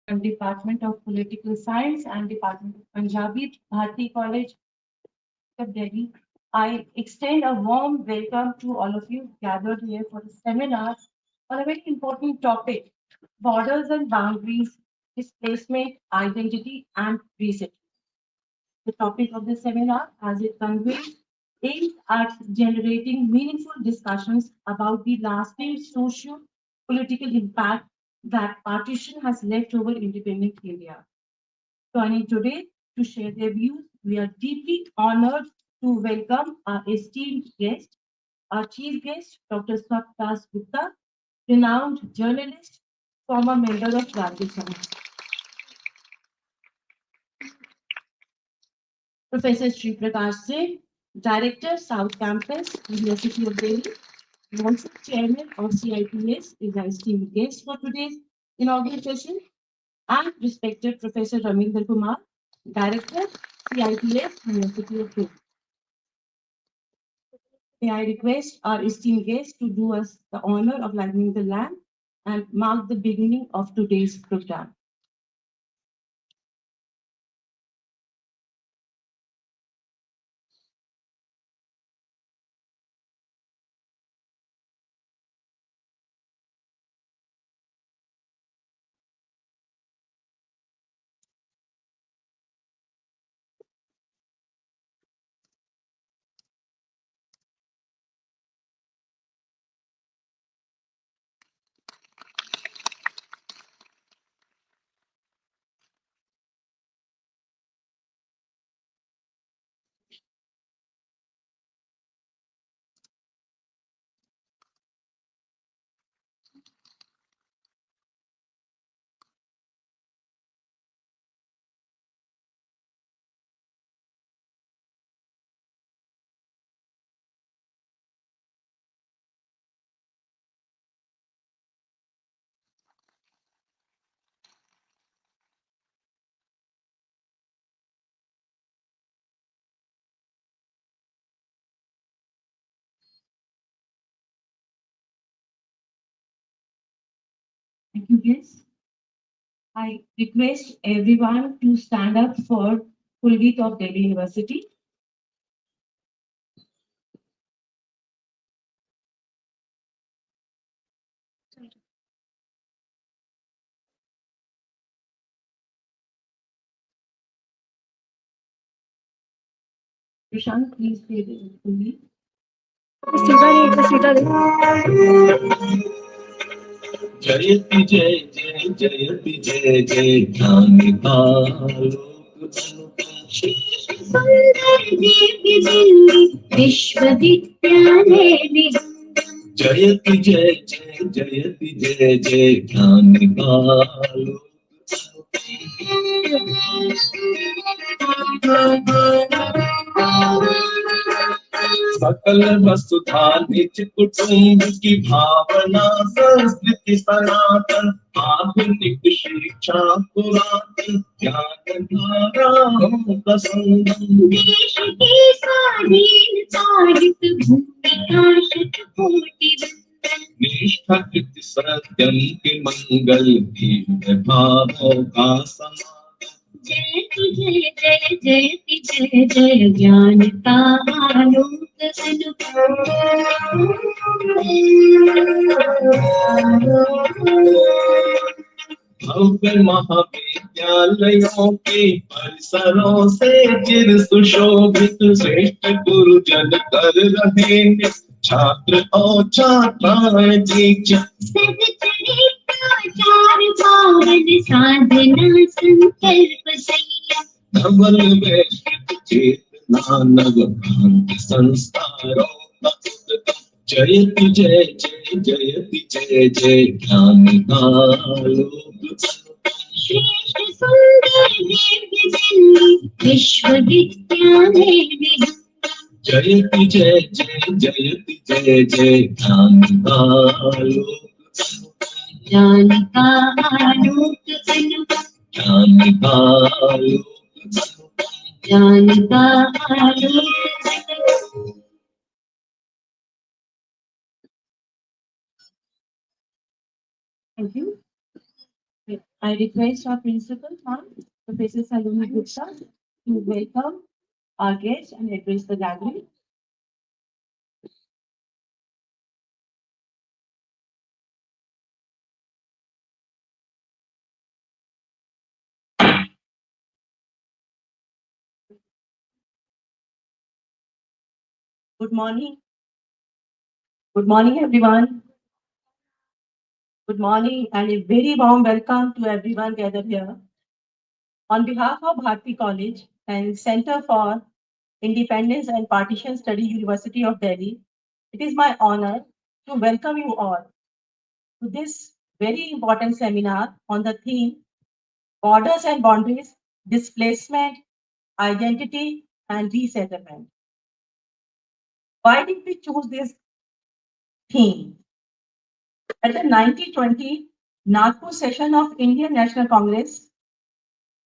and Department of Political Science and Department of Punjabi, Bharati College of Delhi. I extend a warm welcome to all of you gathered here for a seminar on a very important topic, borders and boundaries, displacement, identity, and resettlement. The topic of the seminar, as it conveys, aims at generating meaningful discussions about the lasting socio-political impact that partition has left over independent India. Joining today to share their views, we are deeply honored to welcome our esteemed guest, our chief guest, Dr. Swaptas Gupta, renowned journalist, former member of Rajya Sabha. Professor Sri Prakash Singh, Director, South Campus, University of Delhi, and also Chairman of CIPS, is our esteemed guest for today's inaugural session, and respected Professor Ramendra Kumar, Director, CIPS, University of Delhi. May I request our esteemed guest to do us the honor of lighting the lamp and mark the beginning of today's program. Thank you, guests. I request everyone to stand up for Kulgeet of Delhi University. Prashant, please say the Kulgeet. सीधा नहीं तो सीधा जयति जय जय जयति जय जय ज्ञान का लोक सुंदर दिव्य दिल्ली विश्वविद्यालय में जयति जय जय जयति जय जय ज्ञान का लोक सकल वसुधा निज कुटुंब की भावना संस्कृति सनातन आधुनिक शिक्षा पुरातन ज्ञान धाराओं का संगम देश की स्वाधीनता हित भूमि का शतकोटि वंदन निष्ठा कृति सत्यम के मंगल भी भावों का समागम जयति जय जय जयति जय जय ज्ञान का आलोक भव्य महाविद्यालयों के परिसरों से चिर सुशोभित श्रेष्ठ गुरुजन कर रहे हैं छात्र और छात्राएं दीक्षा सदचरित्राचार पावन साधना संकल्प सैया धवल वैश्विक चेतना नव भ्रांति संस्कारों का उद्गम जयति जय जय जयति जय जय ज्ञान का लोक श्रेष्ठ सुंदर दिव्य दिल्ली विश्वविद्यालय में जयति जय जय जयति जय जय ज्ञान का लोक ज्ञान का आलोक ज्ञान का आलोक ज्ञान का आलोक Thank you. I request our principal, ma'am, Professor Saloni Gupta, to welcome our guests and address the gathering. Good morning. Good morning, everyone. Good morning, and a very warm welcome to everyone gathered here. On behalf of Bharati College and Center for Independence and Partition Study, University of Delhi, it is my honor to welcome you all to this very important seminar on the theme Borders and Boundaries, Displacement, Identity, and Resettlement. Why did we choose this theme? At the 1920 Nagpur session of Indian National Congress,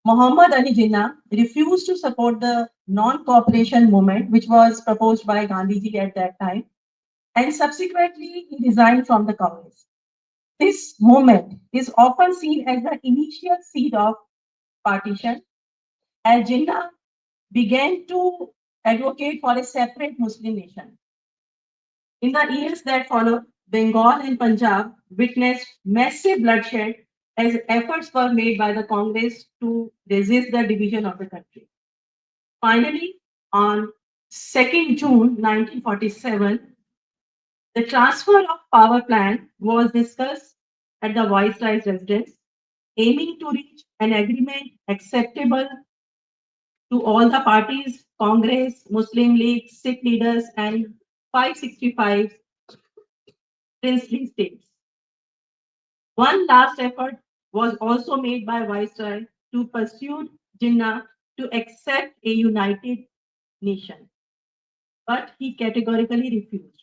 Muhammad Ali Jinnah refused to support the non-cooperation movement, which was proposed by Gandhiji at that time, and subsequently he resigned from the Congress. This movement is often seen as the initial seed of partition, as Jinnah began to advocate for a separate Muslim nation. In the years that followed, Bengal and Punjab witnessed massive bloodshed as efforts were made by the Congress to resist the division of the country. Finally, on 2nd June 1947, the transfer of power plan was discussed at the Viceroy's residence, aiming to reach an agreement acceptable to all the parties, Congress, Muslim League, Sikh leaders, and 565 princely states. One last effort was also made by Viceroy to pursue Jinnah to accept a united nation, but he categorically refused.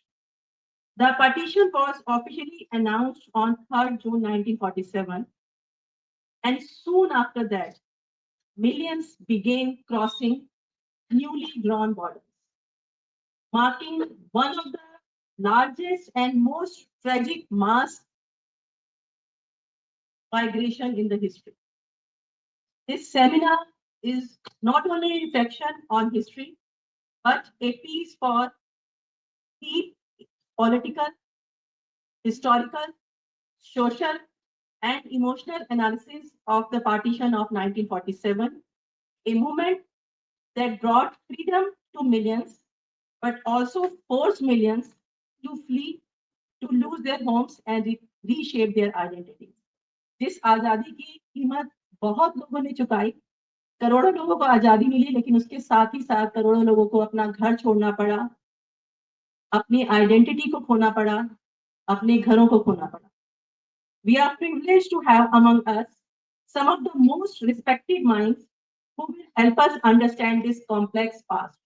The partition was officially announced on 3rd June 1947, and soon after that, millions began crossing newly drawn borders, marking one of the largest and most tragic mass migration in the history. This seminar is not only a reflection on history, but a piece for deep political, historical, social, and emotional analysis of the partition of 1947, a movement that brought freedom to millions, but also forced millions to flee, to lose their homes, and reshape their identities. जिस आजादी की कीमत बहुत लोगों ने चुकाई, करोड़ों लोगों को आजादी मिली, लेकिन उसके साथ ही साथ करोड़ों लोगों को अपना घर छोड़ना पड़ा, अपनी आइडेंटिटी को खोना पड़ा, अपने घरों को खोना पड़ा. We are privileged to have among us some of the most respected minds who will help us understand this complex past.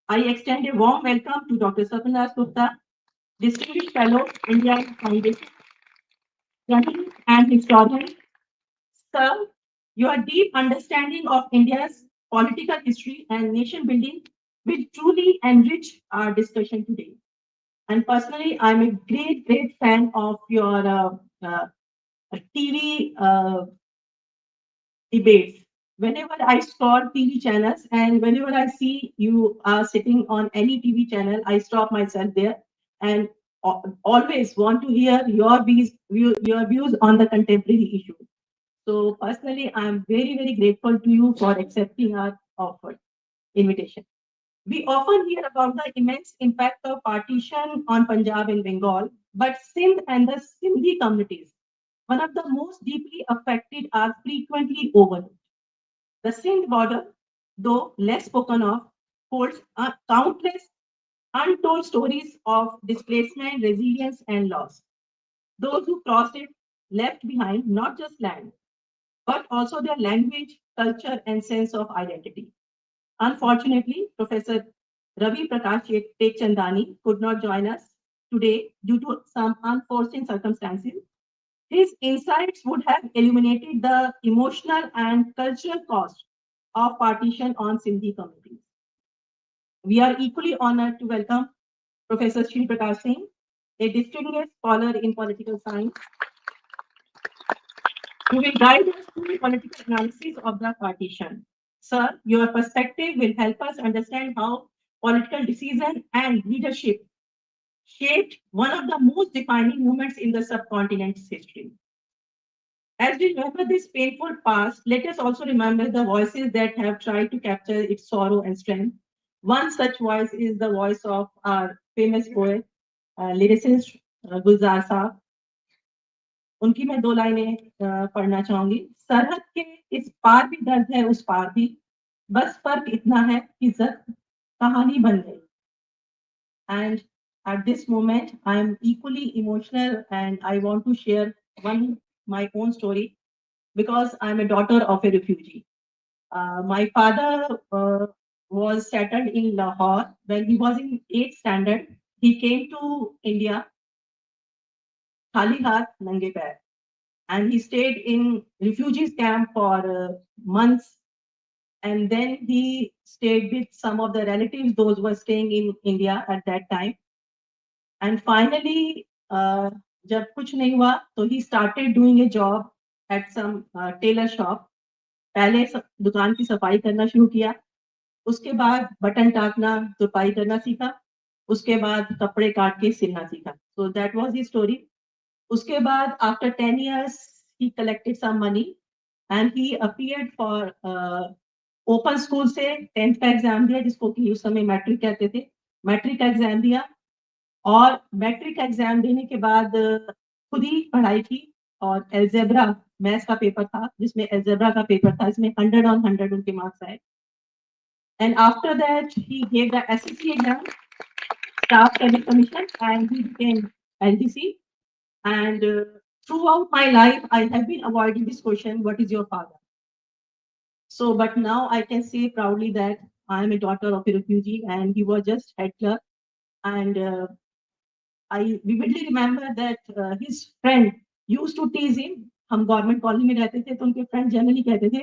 I extend a warm welcome to Dr. Satyanas Gupta, Distinguished Fellow, Indian Foundation, journalist and historian. Sir, your deep understanding of India's political history and nation building will truly enrich our discussion today. And personally, I'm a great fan of your TV debates. Whenever I scroll TV channels and whenever I see you are sitting on any TV channel, I stop myself there and always want to hear your views on the contemporary issue. So personally, I'm very grateful to you for accepting our offer invitation. We often hear about the immense impact of partition on Punjab and Bengal, but Sindh and the Sindhi communities, one of the most deeply affected, are frequently overlooked. The Sindh border, though less spoken of, holds countless untold stories of displacement, resilience, and loss. Those who crossed it left behind not just land, but also their language, culture, and sense of identity. Unfortunately, Professor Ravi Prakash Tekchandani could not join us today due to some unforeseen circumstances. His insights would have illuminated the emotional and cultural cost of partition on Sindhi communities. We are equally honored to welcome Professor Shri Prakash Singh, a distinguished scholar in political science, who will guide us through the political analysis of the partition. Sir, your perspective will help us understand how political decision and leadership shaped one of the most defining moments in the subcontinent's history. As we remember this painful past, let us also remember the voices that have tried to capture its sorrow and strength. One such voice is the voice of our famous poet, lyricist Gulzar Saab. उनकी मैं दो लाइनें पढ़ना चाहूंगी। सरहद के इस पार भी दर्द है उस पार भी, बस फर्क इतना है कि जख्म कहानी बन गई। And at this moment, I am equally emotional and I want to share my own story because I'm a daughter of a refugee. My father was settled in Lahore. When he was in 8th standard, he came to India, khali haath, nange pair, and he stayed in refugees camp for months. And then he stayed with some of the relatives, those who were staying in India at that time. And finally, जब कुछ नहीं हुआ, तो he started doing a job at some tailor shop. पहले दुकान की सफाई करना शुरू किया, उसके बाद बटन टाकना, तुरपाई करना सीखा, उसके बाद कपड़े काट के सिलना सीखा. So that was his story. उसके बाद after 10 years, he collected some money and he appeared for open school से 10th का एग्जाम दिया, जिसको कि उस समय मैट्रिक कहते थे. मैट्रिक का एग्जाम दिया और मैट्रिक का एग्जाम देने के बाद खुद ही पढ़ाई की और एल्जेब्रा मैथ्स का पेपर था, जिसमें एल्जेब्रा का पेपर था, इसमें 100 on 100 उनके मार्क्स आए. And after that, he gave the SSC exam, Staff Service Commission, and he became LDC. And throughout my life, I have been avoiding this question, what is your father? So, but now I can say proudly that I am a daughter of a refugee, and he was just head clerk. And I vividly remember that his friend used to tease him. हम government colony में रहते थे, तो उनके friend generally कहते थे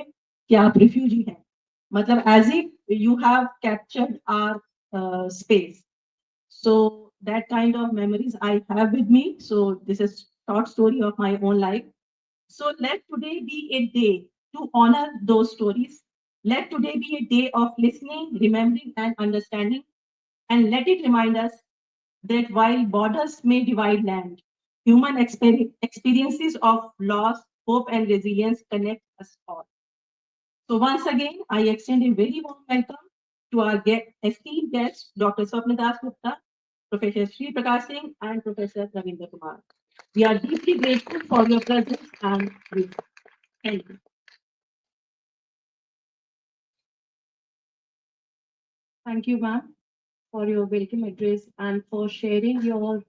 कि आप रिफ्यूजी हैं, मतलब as if you have captured our space. So that kind of memories I have with me. So this is short story of my own life. So let today be a day to honor those stories. Let today be a day of listening, remembering, and understanding. And let it remind us that while borders may divide land, human experiences of loss, hope, and resilience connect us all. So once again, I extend a very warm welcome to our esteemed guests, Dr. Swapnadas Gupta, Professor Sri Prakash Singh, and Professor Ravindra Kumar. We are deeply grateful for your presence and wisdom. Thank you. Thank you, ma'am, for your welcome address and for sharing your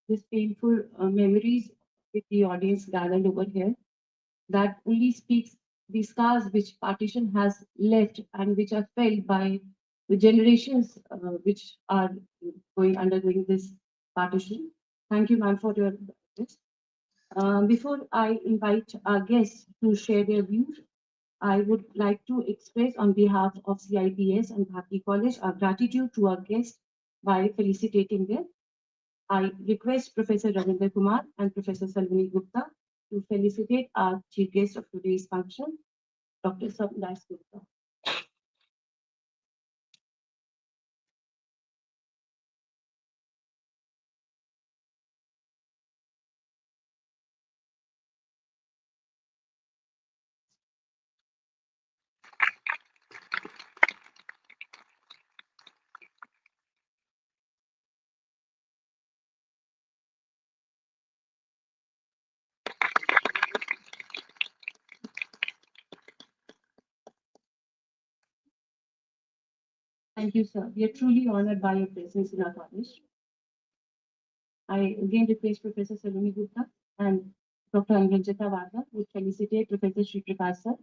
these painful memories with the audience gathered over here. That only speaks the scars which partition has left and which are felt by the generations which are undergoing this partition. Thank you, ma'am, for your this. Before I invite our guests to share their views, I would like to express on behalf of CIPS and Bharati College our gratitude to our guests by felicitating them. I request Professor Ravindra Kumar and Professor Salvini Gupta to felicitate our chief guest of today's function, Dr. Sabdas Gupta. Thank you, sir. We are truly honored by your presence in our college. I again request Professor Salvini Gupta and Dr. Anganjita Varga to felicitate Professor Sri Prakash sir.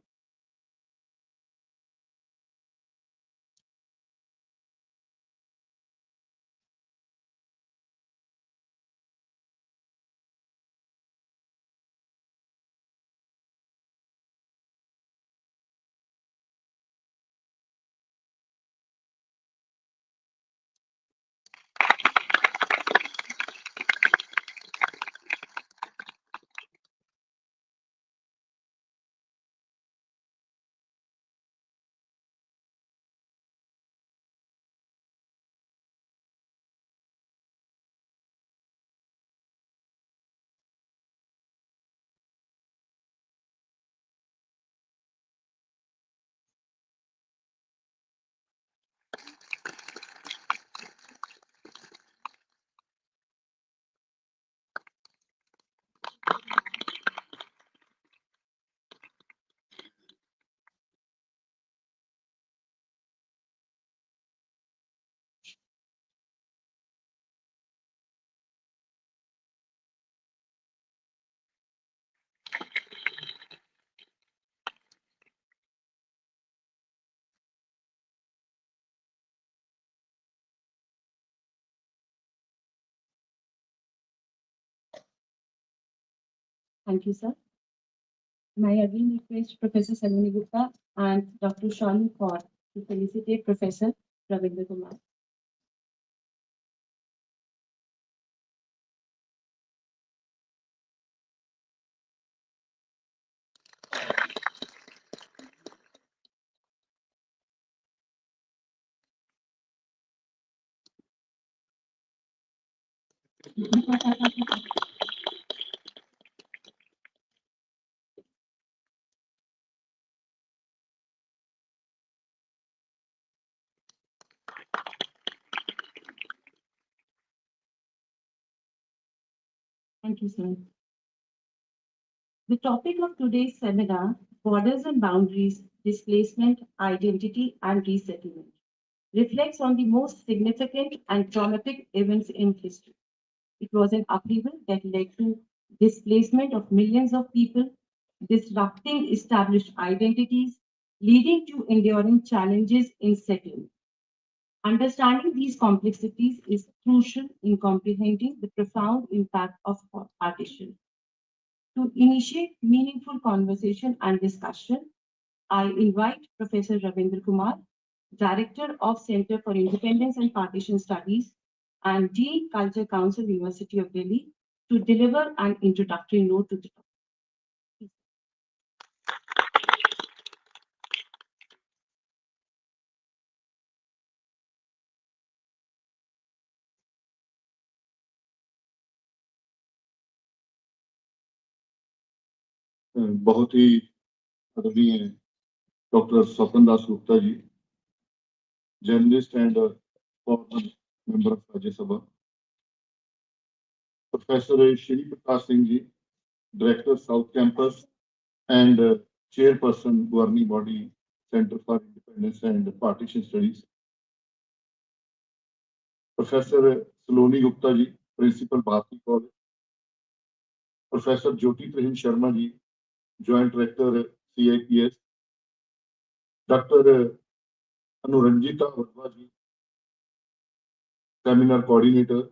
Thank you, sir. May I again request Professor Saloni Gupta and Dr. Shalu Kaur to felicitate Professor Ravindra Kumar. Thank you, sir. The topic of today's seminar, Borders and Boundaries, Displacement, Identity and Resettlement, reflects on the most significant and traumatic events in history. It was an upheaval that led to displacement of millions of people, disrupting established identities, leading to enduring challenges in settlement. Understanding these complexities is crucial in comprehending the profound impact of partition. To initiate meaningful conversation and discussion, I invite Professor Ravindra Kumar, Director of Center for Independence and Partition Studies and Dean Culture Council, University of Delhi, to deliver an introductory note to the topic. बहुत ही आदरणीय doctor Swapan Das Gupta ji, journalist and former member of Rajya Sabha, professor Shri Prakash Singh ji, director south campus and chairperson governing body centre for independence and partition studies, professor Saloni Gupta ji, principal Bharati college, professor Jyoti Praheen Sharma ji, joint director CIPS, doctor Anuranjita Verma ji, seminar coordinator,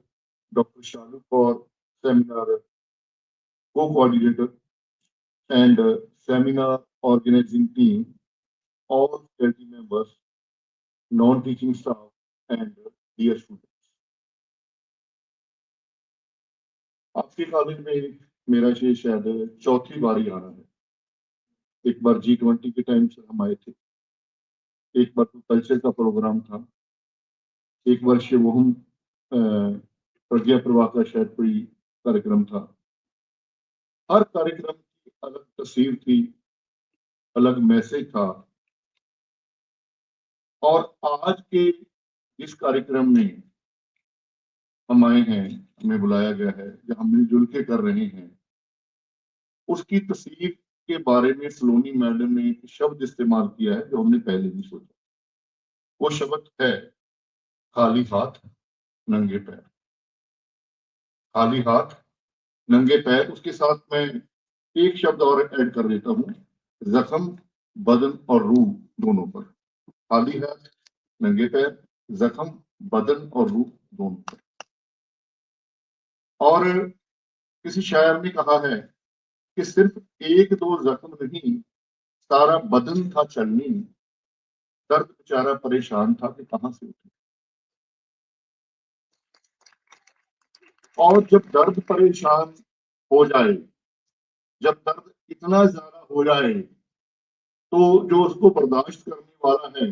doctor Shalu Kaur, seminar co-coordinator, and seminar organizing team, all faculty members, non-teaching staff, and dear students. आपके college में मेरा ये शायद चौथी बारी आना है। एक बार G20 के टाइम से हम आए थे, एक बार तो कल्चर का प्रोग्राम था, एक वर्ष वो हम प्रज्ञा प्रवाह का शायद कोई कार्यक्रम था। हर कार्यक्रम की अलग तस्वीर थी, अलग मैसेज था, और आज के इस कार्यक्रम में हम आए हैं, हमें बुलाया गया है, जो हम मिलजुल के कर रहे हैं, उसकी तस्वीर के बारे में सलोनी मैडम ने एक शब्द इस्तेमाल किया है जो हमने पहले नहीं सोचा। वो शब्द है खाली हाथ नंगे पैर। खाली हाथ नंगे पैर, उसके साथ मैं एक शब्द और ऐड कर देता हूँ, जख्म बदन और रूह दोनों पर। खाली हाथ नंगे पैर, जख्म बदन और रूह दोनों पर। और किसी शायर ने कहा है कि सिर्फ एक दो जख्म नहीं, सारा बदन था चलनी, दर्द बेचारा परेशान था कि कहां से उठे। और जब दर्द परेशान हो जाए, जब दर्द इतना ज्यादा हो जाए, तो जो उसको बर्दाश्त करने वाला है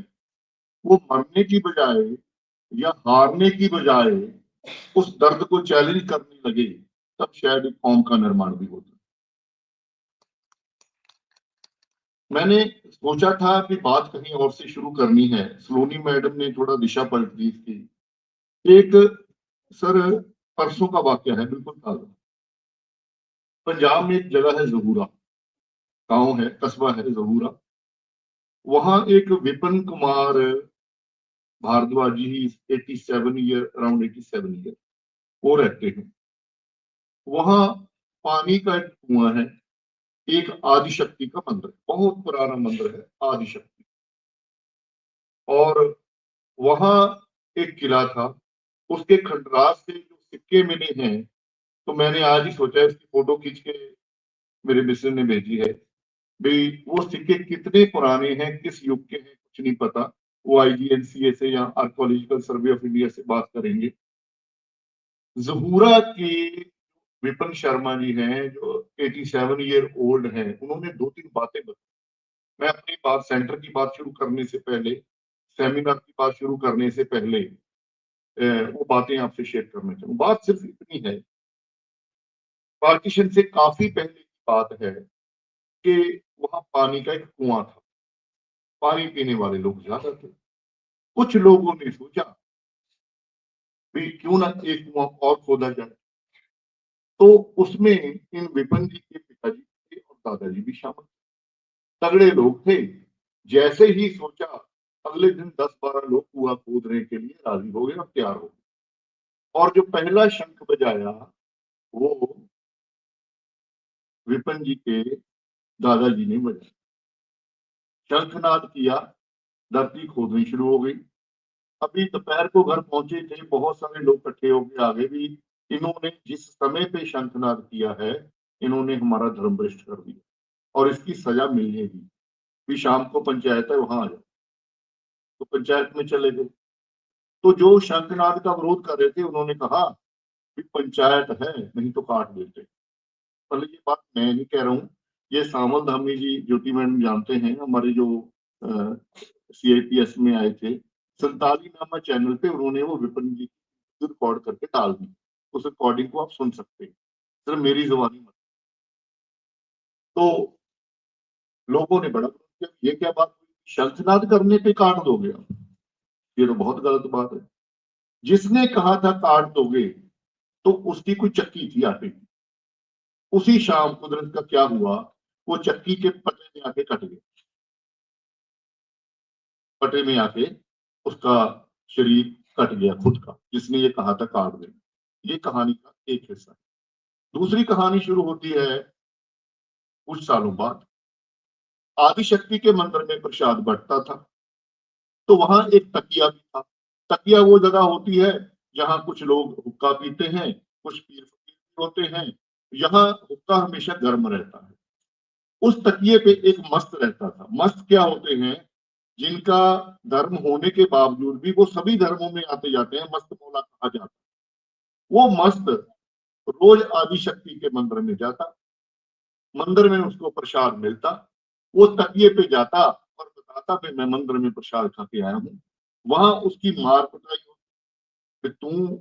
वो मरने की बजाय या हारने की बजाय उस दर्द को चैलेंज करने लगे, तब शायद एक कौम का निर्माण भी होता। मैंने सोचा था कि बात कहीं और से शुरू करनी है, सलोनी मैडम ने थोड़ा दिशा पलट दी थी। एक सर परसों का वाक्य है, बिल्कुल ताजा। पंजाब में एक जगह है जहूरा, गांव है, कस्बा है जहूरा। वहां एक विपिन कुमार भारद्वाज जी, 87 ईयर, अराउंड 87 ईयर, वो रहते हैं। वहां पानी का एक कुआं है, एक आदिशक्ति का मंदिर, बहुत पुराना मंदिर है आदिशक्ति। और वहां एक किला था, उसके खंडरास से जो सिक्के मिले हैं, तो मैंने आज ही सोचा इसकी फोटो खींच के मेरे मिस्टर ने भेजी है भाई। वो सिक्के कितने पुराने हैं, किस युग के हैं, कुछ नहीं पता। वो IGNCA से या आर्कोलॉजिकल सर्वे ऑफ इंडिया से बात करेंगे। जहूरा के विपिन शर्मा जी हैं, जो 87 ईयर ओल्ड हैं, उन्होंने 2-3 बातें बताई। मैं अपनी बात, सेंटर की बात शुरू करने से पहले, सेमिनार की बात शुरू करने से पहले वो बातें आपसे शेयर करना चाहूँ। बात सिर्फ इतनी है, पार्टीशन से काफी पहले की बात है कि वहां पानी का एक कुआं था, पानी पीने वाले लोग ज्यादा थे। कुछ लोगों ने सोचा भी क्यों ना एक कुआं और खोदा जाए, तो उसमें इन विपिन जी के पिताजी थे और दादाजी भी शामिल थे। तगड़े लोग थे। जैसे ही सोचा, अगले दिन 10-12 लोग कुआं खोदने के लिए राजी हो गए और तैयार हो गए। और जो पहला शंख बजाया वो विपिन जी के दादाजी ने बजाया। शंखनाद किया, धरती खोदनी शुरू हो गई। अभी दोपहर को घर पहुंचे थे, बहुत सारे लोग इकट्ठे होकर आ गए भी इन्होंने जिस समय पे शंखनाद किया है, इन्होंने हमारा धर्म भ्रष्ट कर दिया और इसकी सजा मिलेगी। भी शाम को पंचायत है, वहां आ जाओ। तो पंचायत में चले गए। तो जो शंखनाद का विरोध कर रहे थे, उन्होंने कहा कि पंचायत है, नहीं तो काट देते। पहले ये बात मैं नहीं कह रहा हूँ, ये सामल धामी जी, ज्योति मैडम जानते हैं, हमारे जो CIPS में आए थे, संताली नामा चैनल पे उन्होंने वो विपिन जी की रिकॉर्ड करके डाल दी। उस रिकॉर्डिंग को आप सुन सकते हैं, सिर्फ मेरी जुबानी मत। तो लोगों ने बड़ा विरोध किया, ये क्या बात हुई, शंखनाद करने पे काट दोगे आप? ये तो बहुत गलत बात है। जिसने कहा था काट दोगे, तो उसकी कोई चक्की थी आटे की। उसी शाम कुदरत का क्या हुआ, वो चक्की के पटे में आके कट गया। पटे में आके उसका शरीर कट गया खुद का, जिसने ये कहा था काट देना। ये कहानी का एक हिस्सा है। दूसरी कहानी शुरू होती है कुछ सालों बाद। आदिशक्ति के मंदिर में प्रसाद बंटता था, तो वहां एक तकिया भी था। तकिया वो जगह होती है जहां कुछ लोग हुक्का पीते हैं, कुछ पीर फकीर भी होते हैं। यहाँ हुक्का हमेशा गर्म रहता है। उस तकिए पे एक मस्त रहता था। मस्त क्या होते हैं, जिनका धर्म होने के बावजूद भी वो सभी धर्मों में आते जाते हैं, मस्त मौला कहा जाता है। वो मस्त रोज आदिशक्ति के मंदिर में जाता, मंदिर में उसको प्रसाद मिलता, वो तकिए पे जाता और बताता कि मैं मंदिर में प्रसाद खा के आया हूँ। वहां उसकी मार कुटाई होती, तू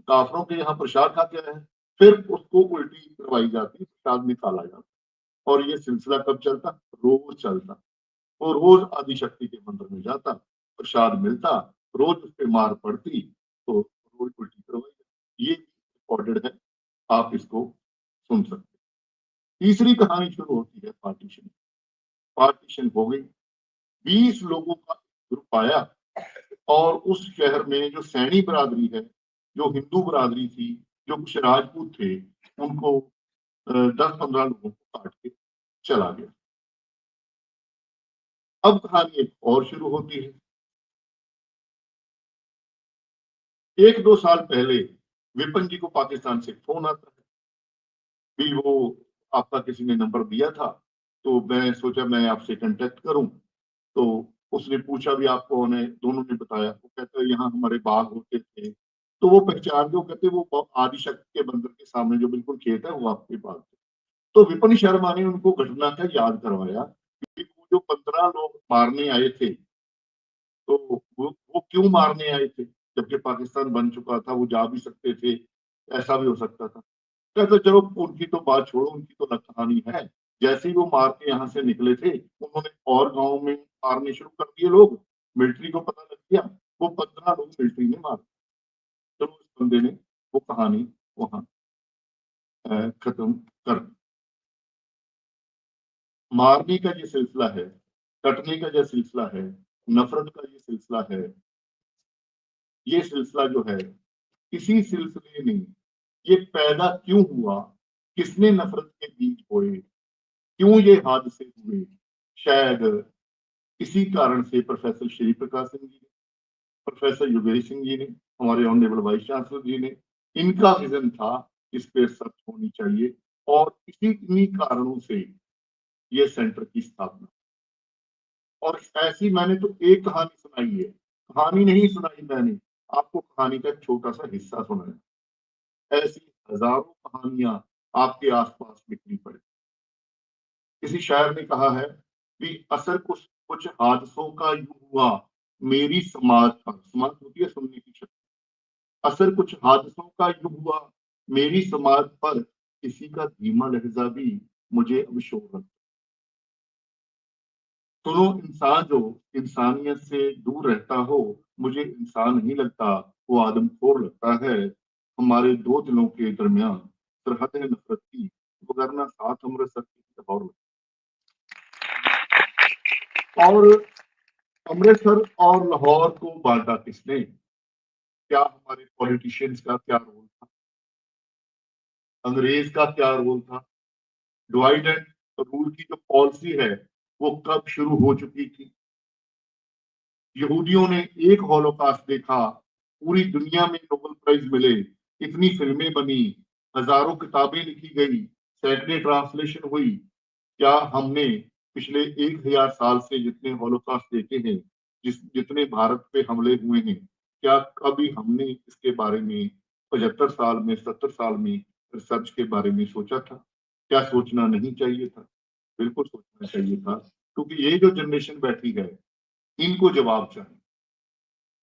काफरों के यहाँ प्रसाद खा के आया है। फिर उसको उल्टी करवाई जाती, प्रसाद निकाला जाता। और ये सिलसिला कब चलता, रोज चलता। वो रोज आदिशक्ति के मंदिर में जाता, प्रसाद मिलता, रोज उस पर मार पड़ती, तो रोज उल्टी करवाई जाती। ये रिकॉर्डेड है, आप इसको सुन सकते हैं। तीसरी कहानी शुरू होती है पार्टीशन। पार्टीशन हो गई, 20 लोगों का ग्रुप आया और उस शहर में जो सैनी बरादरी है, जो हिंदू बरादरी थी, जो कुछ राजपूत थे, उनको 10-15 लोगों को काट के चला गया। अब कहानी एक और शुरू होती है। 1-2 साल पहले विपिन जी को पाकिस्तान से फोन आता है कि वो आपका किसी ने नंबर दिया था, तो मैं सोचा मैं आपसे कांटेक्ट करूं। तो उसने पूछा भी आप कौन है, दोनों ने बताया। वो कहता है यहाँ हमारे बाग होते थे। तो वो पहचान के, वो कहते वो आदिशक्ति के मंदिर के सामने जो बिल्कुल खेत है, वो आपके पास है। तो विपिन शर्मा ने उनको घटना का याद करवाया कि वो जो 15 लोग मारने आए थे, तो वो क्यों मारने आए थे, जबकि पाकिस्तान बन चुका था, वो जा भी सकते थे, ऐसा भी हो सकता था। कहते चलो उनकी तो बात छोड़ो, उनकी तो अलग कहानी है। जैसे ही वो मार के यहाँ से निकले थे, उन्होंने और गांव में मारने शुरू कर दिए लोग। मिलिट्री को पता लग गया, वो 15 लोग मिलिट्री ने मार। तो उस बंदे ने वो कहानी वहां खत्म कर दी। मारने का ये सिलसिला है, कटने का जो सिलसिला है, नफरत का ये सिलसिला है, ये सिलसिला जो है, इसी सिलसिले में ये पैदा क्यों हुआ, किसने नफरत के बीज बोए, क्यों ये हादसे हुए, शायद इसी कारण से प्रोफेसर श्री प्रकाश सिंह जी ने, प्रोफेसर योगेश सिंह जी ने, हमारे ऑनरेबल वाइस चांसलर जी ने, इनका विजन था इस पे सर्च होनी चाहिए और इन्हीं कारणों से ये सेंटर की स्थापना। और ऐसी मैंने तो एक कहानी सुनाई है, कहानी नहीं सुनाई मैंने, आपको कहानी का एक छोटा सा हिस्सा सुनाया। ऐसी हजारों कहानियां आपके आसपास बिखरी पड़ी। किसी शायर ने कहा है कि असर कुछ कुछ हादसों का यूं हुआ मेरी समाज पर, समाज होती है सुनने की शक्ति, असर कुछ हादसों का यूं हुआ मेरी समाज पर, किसी का धीमा लहजा भी मुझे अब शोर रहा। सुनो, इंसान जो इंसानियत से दूर रहता हो, मुझे इंसान नहीं लगता, वो आदमखोर लगता है। हमारे दो दिलों के दरमियान सरहद है नफरत की, वगरना साथ अमृतसर की और और अमृतसर और लाहौर को बांटा किसने? क्या हमारे पॉलिटिशियंस का क्या रोल था? अंग्रेज का क्या रोल था? डिवाइड एंड रूल की जो पॉलिसी है वो कब शुरू हो चुकी थी? यहूदियों ने एक हॉलोकॉस्ट देखा, पूरी दुनिया में नोबेल प्राइज मिले, इतनी फिल्में बनी, हजारों किताबें लिखी गई, सैकड़े ट्रांसलेशन हुई। क्या हमने पिछले 1000 साल से जितने हॉलोकॉस्ट देखे हैं, जितने भारत पे हमले हुए हैं, क्या कभी हमने इसके बारे में 75 साल में, 70 साल में रिसर्च के बारे में सोचा था? क्या सोचना नहीं चाहिए था? बिल्कुल सोचना चाहिए था, क्योंकि ये जो जनरेशन बैठी है इनको जवाब चाहिए।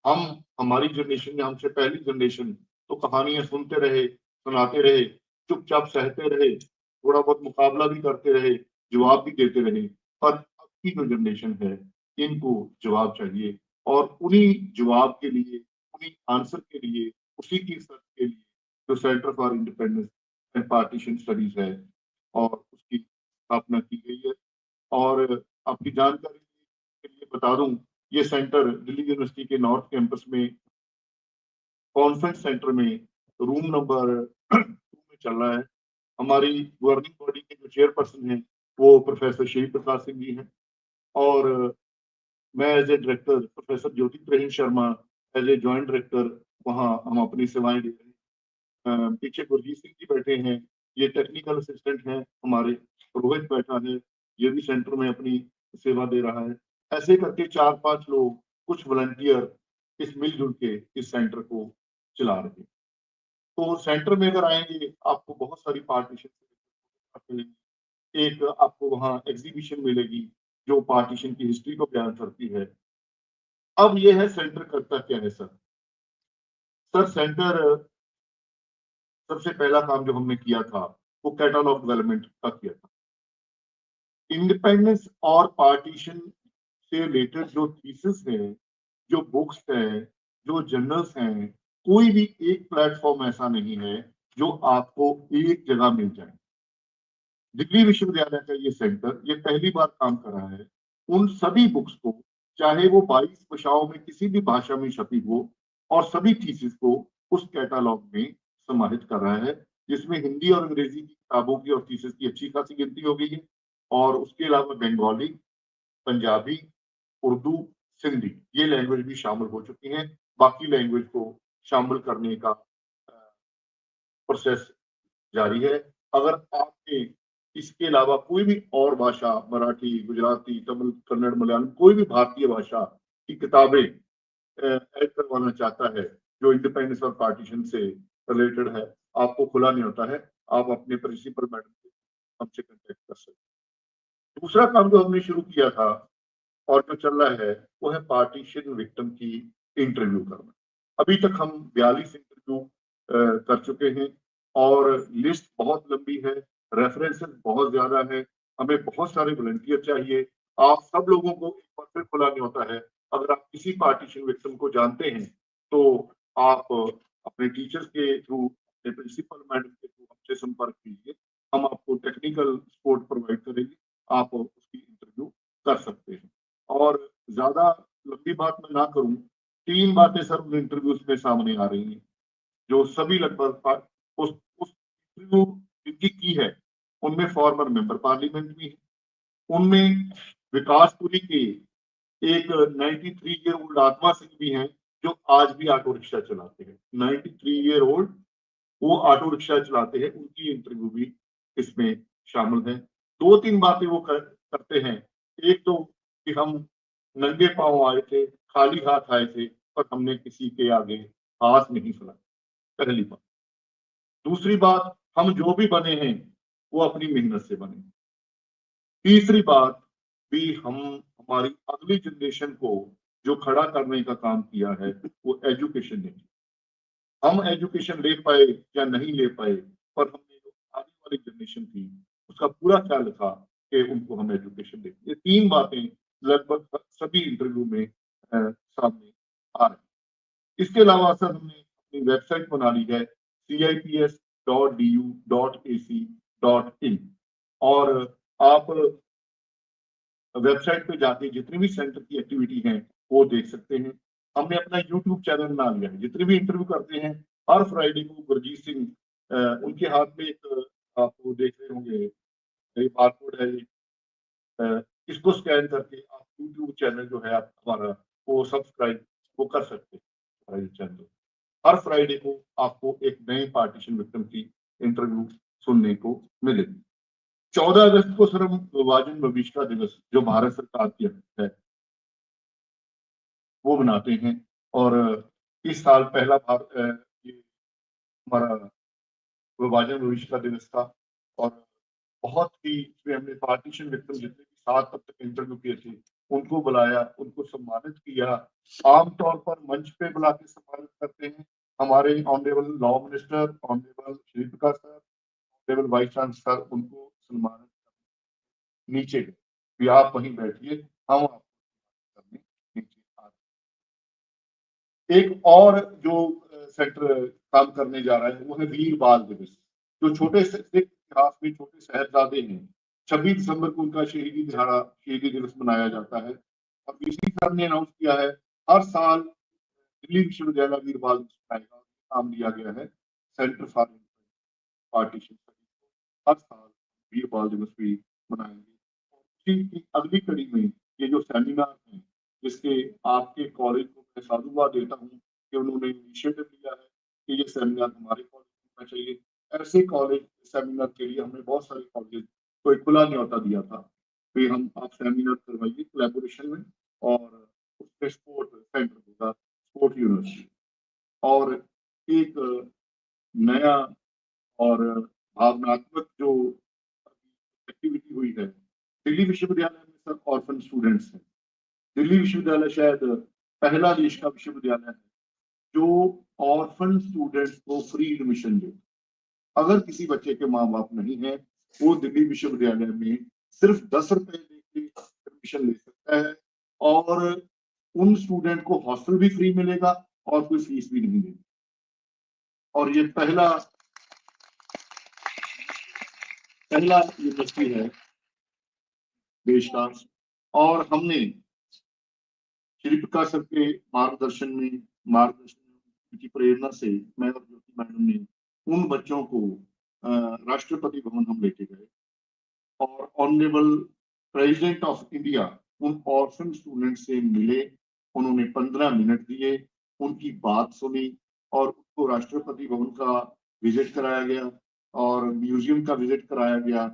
हम हमारी जनरेशन या हमसे पहली जनरेशन तो कहानियां सुनते रहे, सुनाते रहे, चुपचाप सहते रहे, थोड़ा बहुत मुकाबला भी करते रहे, जवाब भी देते रहे। पर अब की जो जनरेशन है इनको जवाब चाहिए, और उन्हीं जवाब के लिए, उन्हीं आंसर के लिए, उसी की सर्च के लिए जो centre for independence and partition studies है और उसकी स्थापना की गई है। और आपकी जानकारी के लिए बता दूं, ये सेंटर दिल्ली यूनिवर्सिटी के नॉर्थ कैंपस में कॉन्फ्रेंस सेंटर में रूम नंबर 2 में चल रहा है। हमारी गवर्निंग बॉडी के जो चेयरपर्सन हैं वो प्रोफेसर शिव प्रकाश सिंह जी हैं, और मैं as a director professor Jyoti Praveen Sharma as a joint director वहाँ हम अपनी सेवाएं दे रहे हैं। पीछे गुरजीत सिंह जी बैठे हैं, ये टेक्निकल असिस्टेंट हैं हमारे। रोहित बैठा है, ये भी सेंटर में अपनी सेवा दे रहा है। ऐसे करके 4-5 लोग, कुछ वॉलंटियर इस मिलजुल के इस सेंटर को चला रहे हैं। तो सेंटर में अगर आएंगे आपको बहुत सारी पार्टीशन, एक आपको वहाँ एग्जीबिशन मिलेगी जो पार्टीशन की हिस्ट्री को बयान करती है। अब ये है सेंटर करता क्या है सर? सर सेंटर सबसे पहला काम जो हमने किया था वो कैटलॉग डेवलपमेंट का किया था। इंडिपेंडेंस और पार्टीशन से रिलेटेड जो थीसिस है, जो बुक्स हैं, जो जर्नल्स हैं, कोई भी एक प्लेटफॉर्म ऐसा नहीं है जो आपको एक जगह मिल जाए। दिल्ली विश्वविद्यालय का ये सेंटर ये पहली बार काम कर रहा है। उन सभी बुक्स को, चाहे वो 22 भाषाओं में किसी भी भाषा में छपी हो, और सभी थीसिस को उस कैटालॉग में समाहित कर रहा है, जिसमें हिंदी और अंग्रेजी की किताबों की और थीसिस की अच्छी खासी गिनती हो गई है। और उसके अलावा बंगाली, पंजाबी, उर्दू, सिंधी ये लैंग्वेज भी शामिल हो चुकी हैं। बाकी लैंग्वेज को शामिल करने का प्रोसेस जारी है। अगर आपने इसके अलावा कोई भी और भाषा, मराठी, गुजराती, तमिल, कन्नड़, मलयालम, कोई भी भारतीय भाषा की किताबें ऐड करवाना चाहता है जो इंडिपेंडेंस और पार्टीशन से रिलेटेड है, आपको खुला नहीं होता है। आप अपने प्रिंसिपल मैडम से हमसे कंटेक्ट कर सकते हैं। दूसरा काम जो हमने शुरू किया था और जो चल रहा है वो है पार्टीशन विक्टिम की इंटरव्यू करना। अभी तक हम 42 इंटरव्यू कर चुके हैं, और लिस्ट बहुत लंबी है, रेफरेंसेस बहुत ज्यादा है, हमें बहुत सारे वॉलंटियर चाहिए। आप सब लोगों को एक बार फिर खुला नहीं होता है। अगर आप किसी पार्टीशन विक्टिम को जानते हैं तो आप अपने टीचर्स के थ्रू, अपने प्रिंसिपल मैडम के थ्रू हमसे संपर्क कीजिए। हम आपको टेक्निकल सपोर्ट प्रोवाइड करेंगे, आप उसकी इंटरव्यू कर सकते हैं। और ज्यादा लंबी बात मैं ना करूं, 3 बातें सर उन इंटरव्यूज में सामने आ रही हैं जो सभी लगभग उस इंटरव्यू जिनकी की है उनमें फॉर्मर मेंबर पार्लियामेंट भी है, उनमें विकासपुरी के एक 93 ईयर ओल्ड आत्मा सिंह भी हैं जो आज भी ऑटो रिक्शा चलाते हैं। 93 ईयर ओल्ड वो ऑटो रिक्शा चलाते हैं, उनकी इंटरव्यू भी इसमें शामिल हैं। 2-3 बातें वो करते हैं। एक तो कि हम नंगे पांव आए थे, खाली हाथ आए थे, पर हमने किसी के आगे हाथ नहीं फैलाया, पहली बात। दूसरी बात, हम जो भी बने हैं वो अपनी मेहनत से बने। तीसरी बात भी, हम हमारी अगली जनरेशन को जो खड़ा करने का काम किया है वो एजुकेशन ने। हम एजुकेशन ले पाए या नहीं ले पाए, पर हमने जो आने वाली जनरेशन थी उसका पूरा ख्याल रखा कि उनको हम एजुकेशन दें। ये 3 बातें लगभग सभी इंटरव्यू में सामने आ रही। इसके अलावा सर हमने अपनी वेबसाइट बना ली है cips.du.ac.in, और आप वेबसाइट पे जाके जितनी भी सेंटर की एक्टिविटी है वो देख सकते हैं। हमने अपना यूट्यूब चैनल बना लिया है। जितने भी इंटरव्यू करते हैं हर फ्राइडे को गुरजीत सिंह, उनके हाथ में एक, आपको देख रहे होंगे, ये बारकोड है, इसको स्कैन करके आप यूट्यूब चैनल जो है आप हमारा वो सब्सक्राइब वो कर सकते हैं हमारे चैनल। हर फ्राइडे को आपको एक नए पार्टीशन विक्टिम की इंटरव्यू सुनने को मिलेगी। 14 अगस्त को सर हम विभाजन बहिष्कार दिवस जो भारत सरकार की है वो मनाते हैं, और इस साल पहला ये हमारा विभाजन बहिष्कार दिवस था, और बहुत ही इसमें हमने पार्टीशन विक्टिम जितने भी 7 तब तक इंटरव्यू किए थे उनको बुलाया, उनको सम्मानित किया। आमतौर पर मंच पे बुला के सम्मानित करते हैं हमारे honourable law minister, honourable Shri Prakash sir, honourable vice chancellor, उनको सम्मानित नीचे गए कि आप वहीं बैठिए, हम आपको करने नीचे आ रहे हैं। एक और जो सेंटर काम करने जा रहा है वो है वीर बाल दिवस। जो छोटे सिख इतिहास में छोटे साहिबजादे हैं, 26 दिसंबर को उनका शहीदी दिवस मनाया जाता है, और इसी सर ने अनाउंस किया है हर साल दिल्ली विश्वविद्यालय वीर बाल दिवस मनाएगा। काम लिया गया है सेंटर फॉर पार्टीशन, हर साल वीर बाल दिवस भी मनाएंगे। उसी की अगली कड़ी में ये जो सेमिनार है, जिसके आपके कॉलेज को मैं साधुवाद देता हूँ कि उन्होंने इनिशिएटिव लिया है कि ये सेमिनार हमारे कॉलेज में होना चाहिए। ऐसे कॉलेज सेमिनार के लिए हमने बहुत सारे कॉलेज को एक खुला न्योता दिया था कि हम आप सेमिनार करवाइए कोलैबोरेशन में, और उसमें स्पोर्ट सेंटर होगा, स्पोर्ट यूनिवर्सिटी। और एक नया और भावनात्मक जो एक्टिविटी हुई है दिल्ली विश्वविद्यालय में, सर ऑर्फन स्टूडेंट्स हैं। दिल्ली विश्वविद्यालय शायद पहला देश का विश्वविद्यालय है जो ऑर्फन स्टूडेंट्स को फ्री एडमिशन दे। अगर किसी बच्चे के माँ बाप नहीं है, वो दिल्ली विश्वविद्यालय में सिर्फ 10 रुपए देके एडमिशन ले सकता है, और उन स्टूडेंट को हॉस्टल भी फ्री मिलेगा और कोई फीस भी नहीं देगी। और ये पहला यूनिवर्सिटी है देश का। और हमने श्री प्रकाश सर के मार्गदर्शन की प्रेरणा से मैं और ज्योति मैडम ने उन बच्चों को राष्ट्रपति भवन हम लेके गए, और ऑनरेबल प्रेसिडेंट ऑफ इंडिया उन ऑर्फन स्टूडेंट से मिले। उन्होंने 15 मिनट दिए, उनकी बात सुनी, और उनको राष्ट्रपति भवन का विजिट कराया गया और म्यूजियम का विजिट कराया गया।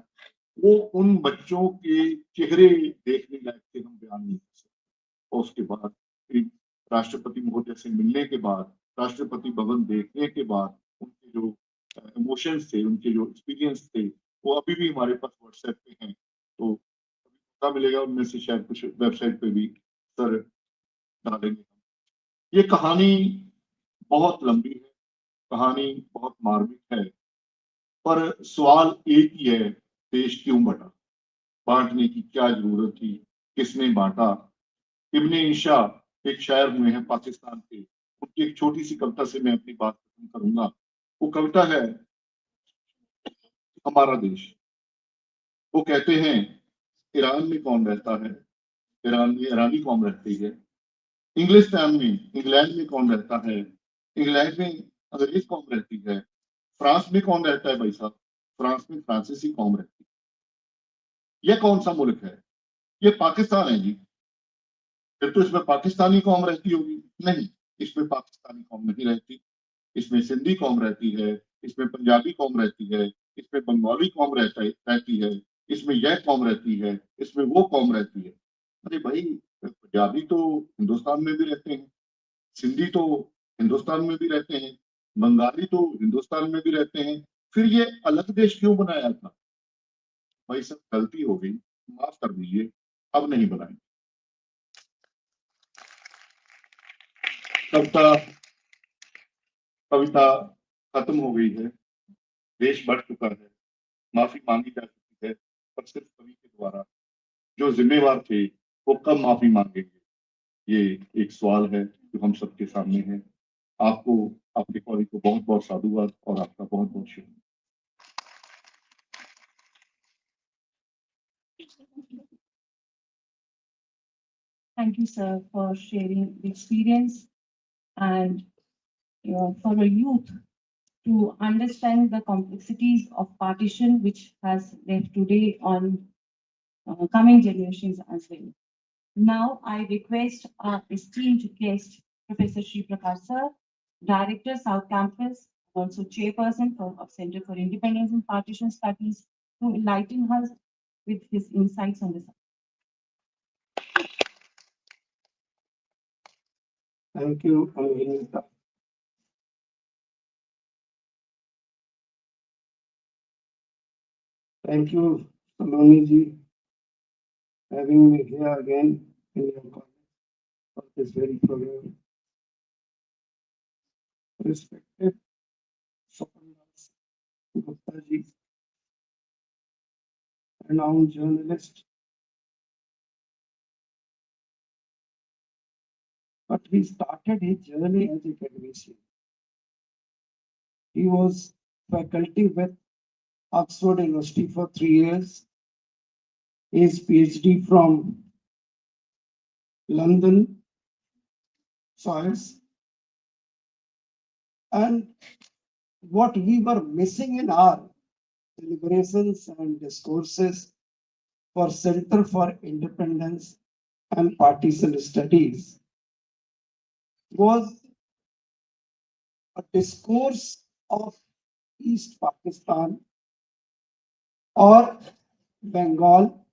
वो उन बच्चों के चेहरे देखने लायक थे, हम बयान नहीं कर सकते। और उसके बाद राष्ट्रपति महोदय से मिलने के बाद, राष्ट्रपति भवन देखने के बाद, उनके जो इमोशंस थे, उनके जो एक्सपीरियंस थे, वो अभी भी हमारे पास व्हाट्सएप पे हैं। तो पता मिलेगा उनमें से शायद कुछ वेबसाइट पे भी सर डालेंगे। ये कहानी बहुत लंबी है, कहानी बहुत मार्मिक है, पर सवाल एक ही है, देश क्यों बटा? बांटने की क्या जरूरत थी? किसने बांटा? इब्ने ईशा एक शायर हुए हैं पाकिस्तान के, उनकी एक छोटी सी कविता से मैं अपनी बात खत्म करूंगा। वो कविता है हमारा देश। वो कहते हैं ईरान में कौन रहता है? ईरान में ईरानी कौम रहती है। इंग्लिस्तान में इंग्लैंड में कौन रहता है? इंग्लैंड में अंग्रेज कौम रहती है। फ्रांस में कौन रहता है भाई साहब? फ्रांस में फ्रांसीसी कौम रहती है। यह कौन सा मुल्क है? ये पाकिस्तान है जी। फिर तो इसमें पाकिस्तानी कौम रहती होगी? नहीं, इसमें पाकिस्तानी कौम नहीं रहती। इसमें सिंधी कौम रहती है, इसमें पंजाबी कौम रहती है, इसमें बंगाली कौम रहती है, इसमें यह कौम रहती है, इसमें वो कौम रहती है। अरे भाई, पंजाबी तो हिंदुस्तान में भी रहते हैं, सिंधी तो हिंदुस्तान में भी रहते हैं, बंगाली तो हिंदुस्तान में भी रहते हैं, फिर ये अलग देश क्यों बनाया था? भाई सब गलती हो गई, माफ कर दीजिए, अब नहीं बनाएंगे। कविता कविता खत्म हो गई है, देश बढ़ चुका है, माफी मांगी जा चुकी है, पर सिर्फ कवि के द्वारा। जो जिम्मेवार थे वो कब माफी मांगेंगे, ये एक सवाल है जो हम सबके सामने है। आपको, आपके कॉलेज को बहुत बहुत साधुवाद और आपका बहुत बहुत शुक्रिया। Thank you, sir, for sharing the experience and for a youth to understand the complexities of partition, which has left today on coming generations as well. Now, I request our esteemed guest, Professor Sri Prakash sir, Director, South Campus, also Chairperson of Center for Independence and Partition Studies, to enlighten us with his insights on this. Thank you, Anurita. Thank you, Saloni ji, having me here again in your college for this very program. Respected Swapndas Gupta ji, renowned journalist, but he started his journey as a academician. He was faculty with Oxford University for 3 years. His PhD from London soils. And what we were missing in our deliberations and discourses for Center for Independence and Partition Studies was a discourse of East Pakistan or Bengal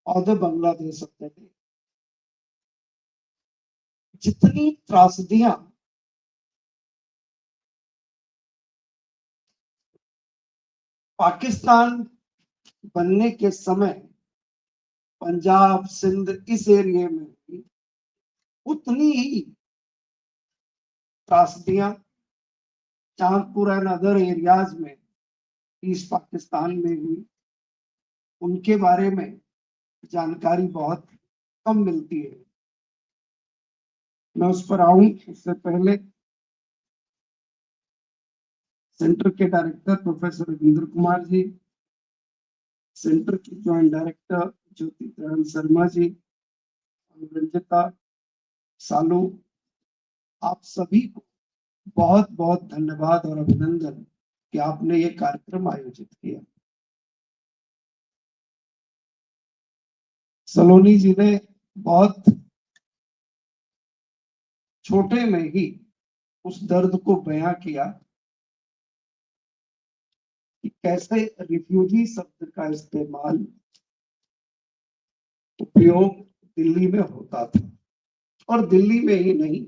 or the Bangladesh of the day. जितनी त्रासदियां पाकिस्तान बनने के समय पंजाब सिंध इस area में हुई, उतनी ही त्रासदियां Chandpur and other areas में east Pakistan में हुई। उनके बारे में जानकारी बहुत कम मिलती है। मैं उस पर आऊं उससे पहले सेंटर के director professor Ravindra Kumar ji, centre की ज्वाइंट डायरेक्टर ज्योति शर्मा जी, रंजिता सालू, आप सभी को बहुत बहुत धन्यवाद और अभिनंदन कि आपने ये कार्यक्रम आयोजित किया। सलोनी जी ने बहुत छोटे में ही उस दर्द को बयां किया कि कैसे रिफ्यूजी शब्द का इस्तेमाल, उपयोग दिल्ली में होता था और दिल्ली में ही नहीं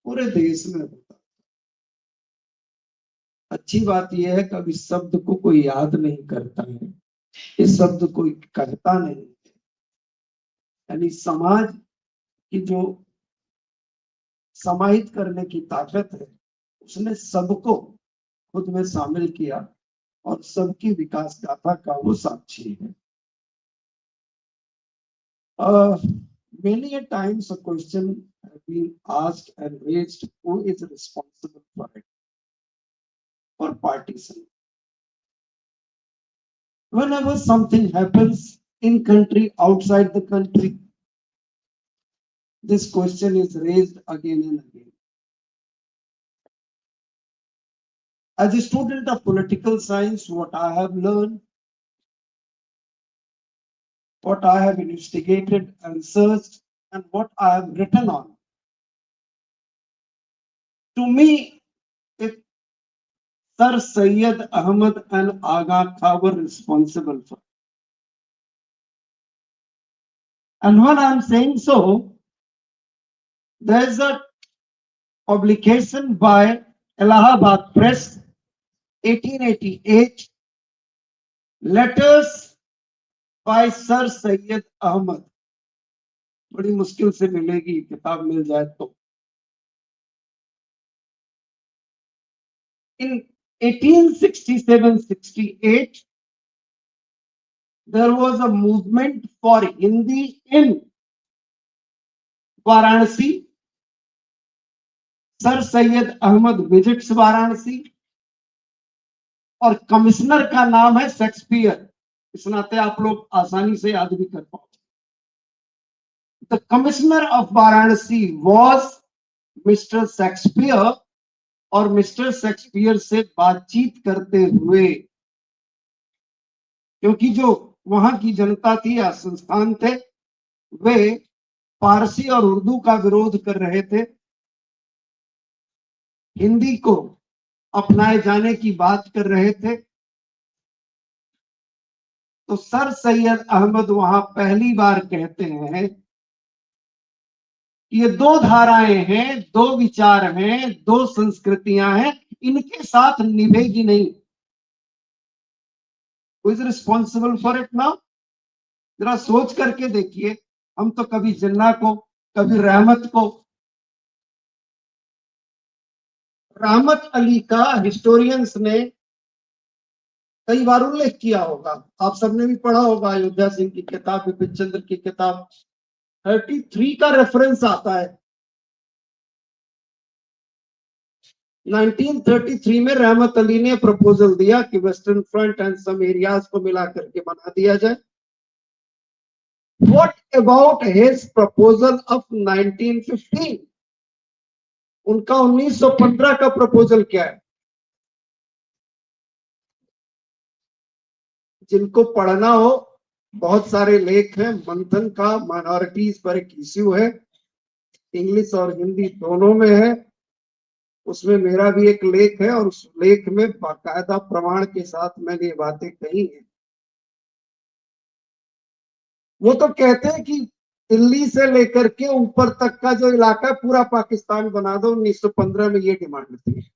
पूरे देश में होता। अच्छी बात यह है कि अब इस शब्द को कोई याद नहीं करता है, इस शब्द कोई कहता नहीं, यानी समाज की जो समाहित करने की ताकत है उसने सबको खुद में शामिल किया और सबकी विकास गाथा का वो साक्षी है। Many a times a question has been asked and raised, who is responsible for it, for partition. Whenever something happens in country, outside the country, this question is raised again and again. As a student of political science, what I have learned, what I have investigated and searched, and what I have written on, to me, if Sir Syed Ahmad and Aga Khan were responsible for. And when I'm saying so, there's a publication by Allahabad Press, 1888, letters by Sir Syed Ahmad. बड़ी मुश्किल से मिलेगी, किताब मिल जाए तो. In 1867-68, there was a movement for Hindi in Varanasi. Sir Syed Ahmad visits Varanasi और commissioner का नाम है शेक्सपियर. इस नाते आप लोग आसानी से याद भी कर पाओ. The commissioner of Varanasi was Mr. Shakespeare और मिस्टर शेक्सपियर से बातचीत करते हुए, क्योंकि जो वहां की जनता थी या संस्थान थे, वे फारसी और उर्दू का विरोध कर रहे थे, हिंदी को अपनाए जाने की बात कर रहे थे. तो सर सैयद अहमद वहां पहली बार कहते हैं ये दो धाराएं हैं, दो विचार हैं, दो संस्कृतियां हैं, इनके साथ निभेगी नहीं. Who is responsible for it now? जरा सोच करके देखिए. हम तो कभी जिन्ना को, कभी रहमत को. रहमत अली का हिस्टोरियंस ने कई बार उल्लेख किया होगा. आप सबने भी पढ़ा होगा अयोध्या सिंह की किताब, विपिन चंद्र की किताब. 33 का रेफरेंस आता है. 1933 में रहमत अली ने प्रपोजल दिया कि western front and some areas को मिला करके बना दिया जाए. What about his proposal of 1915? उनका 1915 का प्रपोजल क्या है? जिनको पढ़ना हो, बहुत सारे लेख हैं. मंथन का माइनॉरिटीज पर एक इश्यू है, इंग्लिश और हिंदी दोनों में है. उसमें मेरा भी एक लेख है और उस लेख में बाकायदा प्रमाण के साथ मैंने ये बातें कही हैं. वो तो कहते हैं कि दिल्ली से लेकर के ऊपर तक का जो इलाका है पूरा पाकिस्तान बना दो. 1915 में ये डिमांड थी.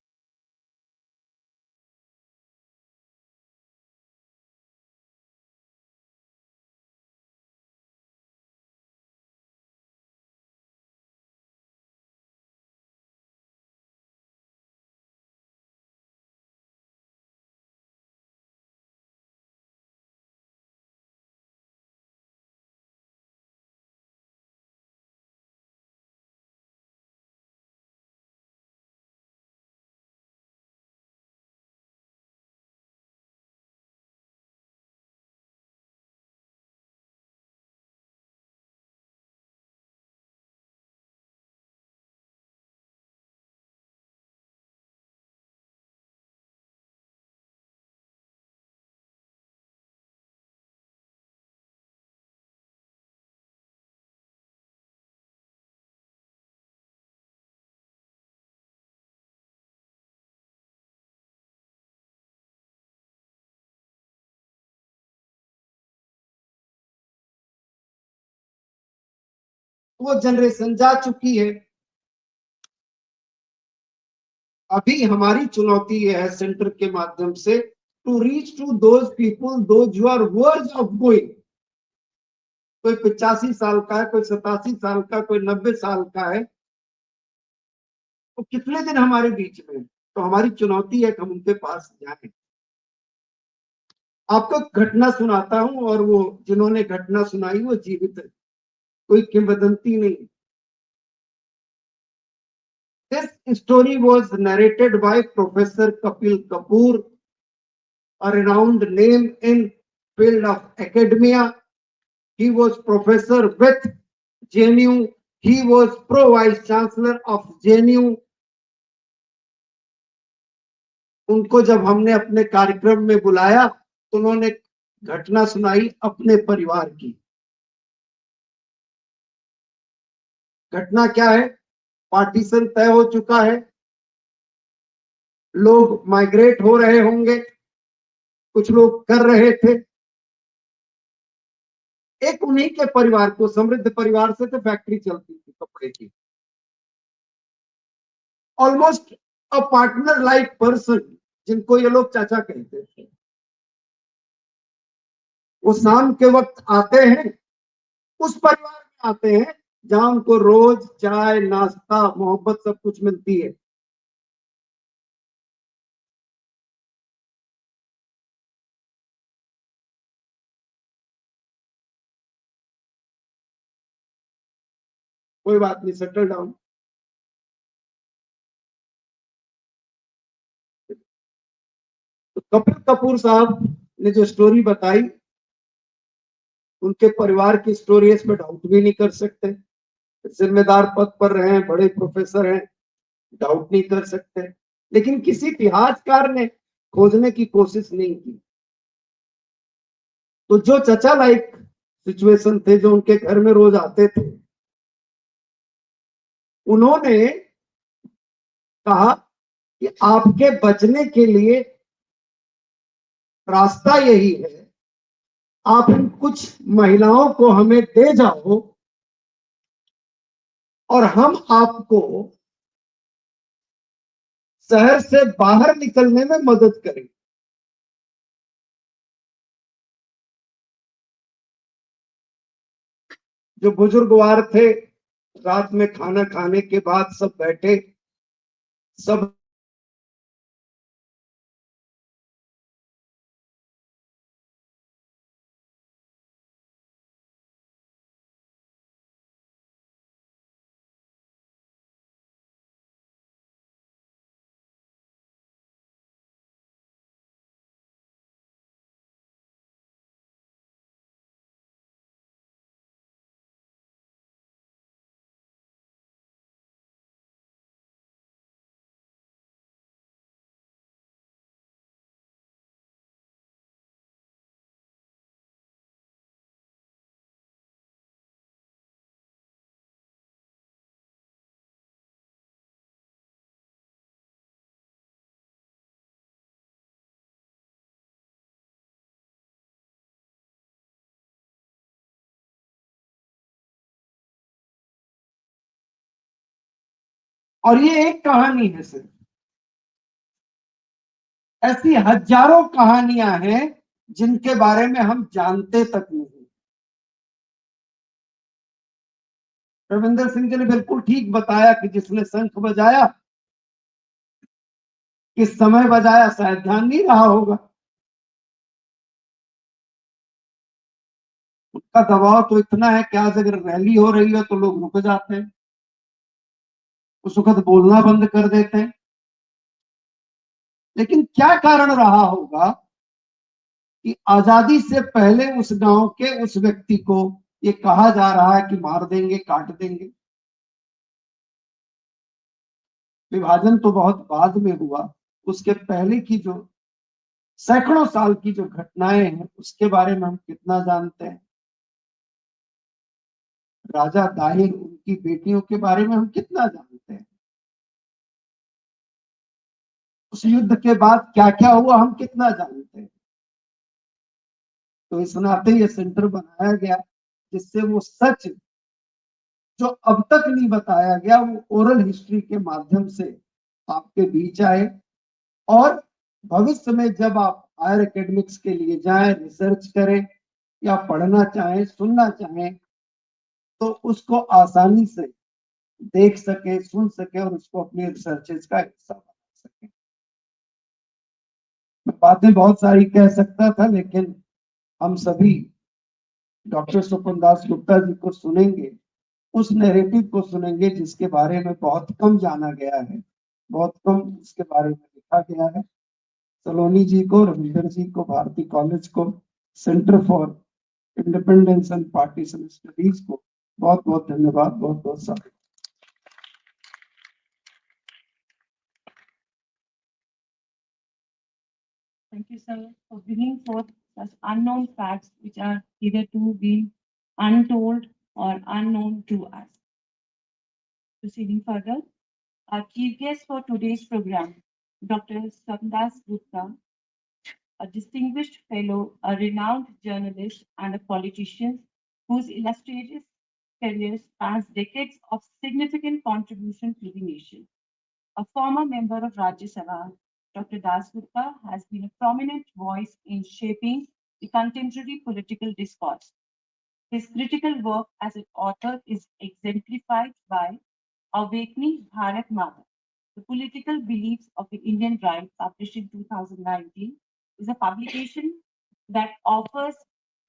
वो जनरेशन जा चुकी है. अभी हमारी चुनौती ये है सेंटर के माध्यम से to reach to those people those who are verge of going. कोई 85 साल का है, कोई 87 साल का, कोई 90 साल का है, तो कितने दिन हमारे बीच में. तो हमारी चुनौती है कि हम उनके पास जाएं. आपको घटना सुनाता हूं और वो जिन्होंने घटना सुनाई वो जीवित है, कोई किंवदंती नहीं. This story was narrated by Professor Kapil Kapoor, a renowned name in field of academia. He was professor with JNU. He was pro vice chancellor of JNU. उनको जब हमने अपने कार्यक्रम में बुलाया तो उन्होंने घटना सुनाई अपने परिवार की. घटना क्या है? पार्टीशन तय हो चुका है, लोग माइग्रेट हो रहे होंगे, कुछ लोग कर रहे थे। एक उन्हीं के परिवार को, समृद्ध परिवार से तो फैक्ट्री चलती थी कपड़े की, almost a partner like person, जिनको ये लोग चाचा कहते थे। वो शाम के वक्त आते हैं, उस परिवार में आते हैं जहां उनको रोज चाय, नाश्ता, मोहब्बत सब कुछ मिलती है। कोई बात नहीं, सेटल डाउन। तो कपिल कपूर साहब ने जो स्टोरी बताई, उनके परिवार की स्टोरी, इसमें डाउट भी नहीं कर सकते। जिम्मेदार पद पर रहे हैं, बड़े प्रोफेसर हैं, डाउट नहीं कर सकते। लेकिन किसी इतिहासकार ने खोजने की कोशिश नहीं की। तो जो चचा लाइक सिचुएशन थे, जो उनके घर में रोज आते थे, उन्होंने कहा कि आपके बचने के लिए रास्ता यही है, आप इन कुछ महिलाओं को हमें दे जाओ और हम आपको शहर से बाहर निकलने में मदद करें। जो बुजुर्गवार थे, रात में खाना खाने के बाद सब बैठे, सब और ये एक कहानी है सिर्फ, ऐसी हजारों कहानियां हैं जिनके बारे में हम जानते तक नहीं। रविंदर सिंह जी ने बिल्कुल ठीक बताया कि जिसने शंख बजाया, किस समय बजाया शायद ध्यान नहीं रहा होगा। उसका दबाव तो इतना है कि आज अगर रैली हो रही है तो लोग रुक जाते हैं, उस वक्त बोलना बंद कर देते हैं। लेकिन क्या कारण रहा होगा कि आजादी से पहले उस गांव के उस व्यक्ति को ये कहा जा रहा है कि मार देंगे, काट देंगे। विभाजन तो बहुत बाद में हुआ, उसके पहले की जो सैकड़ों साल की जो घटनाएं हैं उसके बारे में हम कितना जानते हैं। राजा दाहिर, उनकी बेटियों के बारे में हम कितना जानते हैं। उस युद्ध के बाद क्या क्या हुआ हम कितना जानते हैं। तो इस नाते ये सेंटर बनाया गया जिससे वो सच जो अब तक नहीं बताया गया, वो ओरल हिस्ट्री के माध्यम से आपके बीच आए। और भविष्य में जब आप हायर एकेडमिक्स के लिए जाएं, रिसर्च करें या पढ़ना चाहें, सुनना चाहें, तो उसको आसानी से देख सके, सुन सके और उसको अपनी रिसर्चेज का हिस्सा बना सके। मैं बातें बहुत सारी कह सकता था, लेकिन हम सभी डॉक्टर स्वपन दास गुप्ता जी को सुनेंगे, उस नैरेटिव को सुनेंगे जिसके बारे में बहुत कम जाना गया है, बहुत कम इसके बारे में लिखा गया है। सलोनी जी को, रविंदर जी को, भारती कॉलेज को, centre for independence and partition studies को बहुत बहुत धन्यवाद, बहुत बहुत स्वागत। Thank you, sir, for bringing forth such unknown facts which are hitherto been untold or unknown to us. Proceeding further, our chief guest for today's program, Dr. Samdas Gupta, a distinguished fellow, a renowned journalist, and a politician whose illustrious career spans decades of significant contribution to the nation. A former member of Rajya Sabha, Dr. Das Gupta has been a prominent voice in shaping the contemporary political discourse. His critical work as an author is exemplified by Awakening Bharat Mata. The Political Beliefs of the Indian Right, published in 2019, is a publication that offers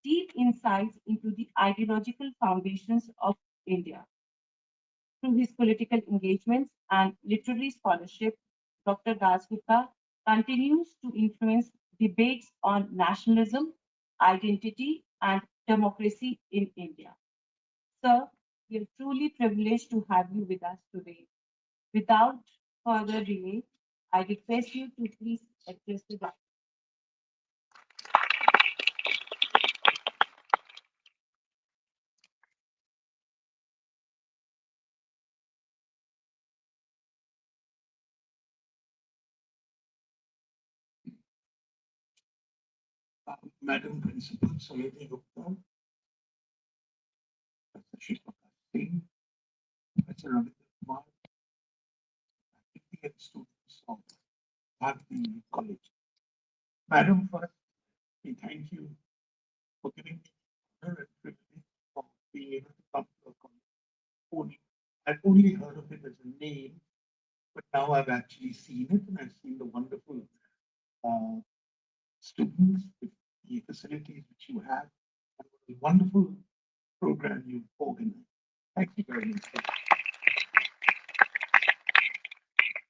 deep insights into the ideological foundations of India. Through his political engagements and literary scholarship, Dr. Dasgupta continues to influence debates on nationalism, identity, and democracy in India. Sir, we are truly privileged to have you with us today. Without further delay, I request you to please address the dialogue. Madam Principal Saloni Gupta, Professor Shilpa Singh, Professor Ravindra Kumar, faculty and students of Bharati College. Madam, first, we thank you for giving me the honor and privilege of being able to come to a college. I've only heard of it as a name, but now I've actually seen it and I've seen the wonderful uh, students, the facilities which you have, and the wonderful program you've organized. Thank you very much.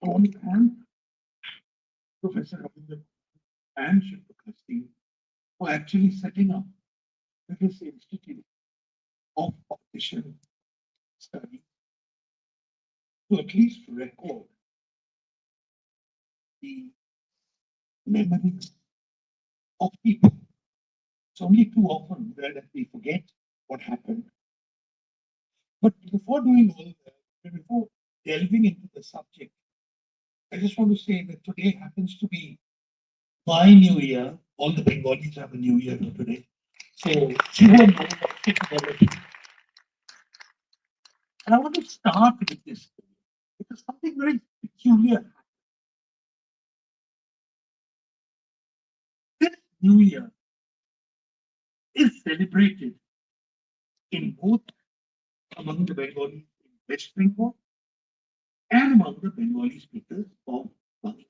I want to thank Professor Ravindra and Shilpa Singh for actually setting up this institute of partition study to at least record the memories of people. It's only too often that we forget what happened. But before doing all that, before delving into the subject, I just want to say that today happens to be my new year. All the Bengalis have a new year today. So, and I want to start with this because something very peculiar happened. This new year is celebrated in both among the Bengalis in West Bengal and among the Bengali speakers of Bangladesh.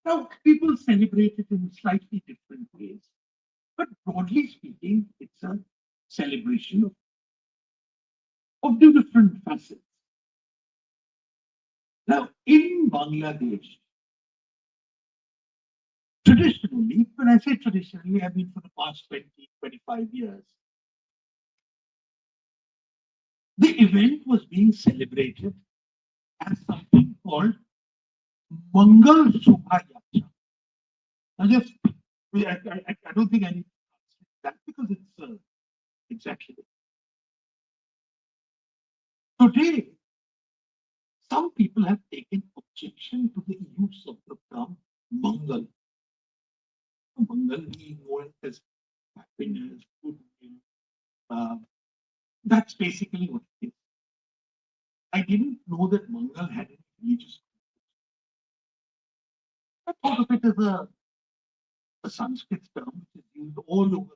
Now, people celebrate it in slightly different ways, but broadly speaking, it's a celebration of the different facets. Now, in Bangladesh, traditionally, when I say traditionally, I mean for the past 20, 25 years, the event was being celebrated as something called Mangal Shobha Yatra. Now, just, I don't think I need to translate that because it's exactly it. Today, some people have taken objection to the use of the term Mangal. Mangal being known as happiness, goodwill. That's basically what it is. I didn't know that Mangal had any religious connotation. I thought of it as a Sanskrit term which is used all over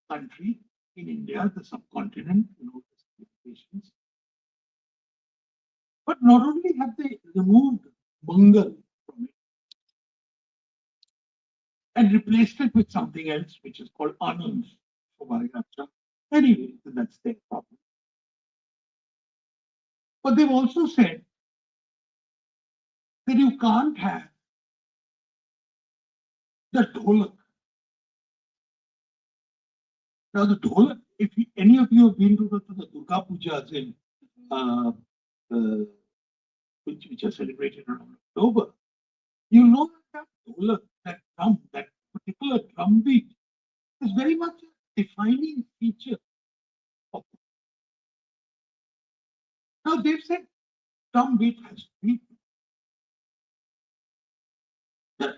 the country, in India, the subcontinent, the nations. But not only have they removed Mangal from it and replaced it with something else, which is called Anand Shobhayatra. Anyway, that's their problem. But they've also said that you can't have the dholak. Now, the dholak, if any of you have been to the Durga Pujas in uh, uh, which are celebrated around October, you know that dholak, that drum, that particular drum beat, is very much a defining feature of it. Now, they've said drum beat has to be